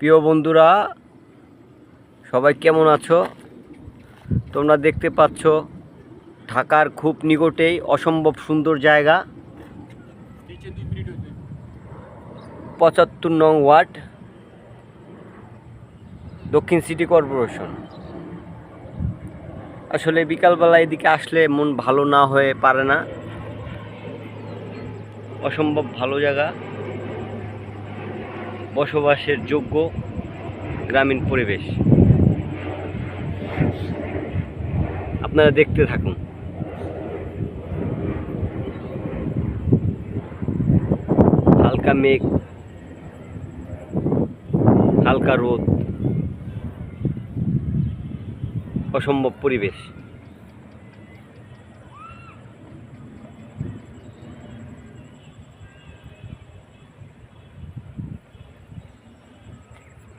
প্রিয় বন্ধুরা, সবাই কেমন আছো? তোমরা দেখতে পাচ্ছ ঢাকার খুব নিকটেই অসম্ভব সুন্দর জায়গা, ৭৫ নং ওয়ার্ড, দক্ষিণ সিটি কর্পোরেশন। আসলে বিকালবেলা এদিকে আসলে মন ভালো না হয়ে পারে না। অসম্ভব ভালো জায়গা, বসবাসের যোগ্য গ্রামীণ পরিবেশ। আপনারা দেখতে থাকুন। হালকা মেঘ, হালকা রোদ, অসম্ভব পরিবেশ।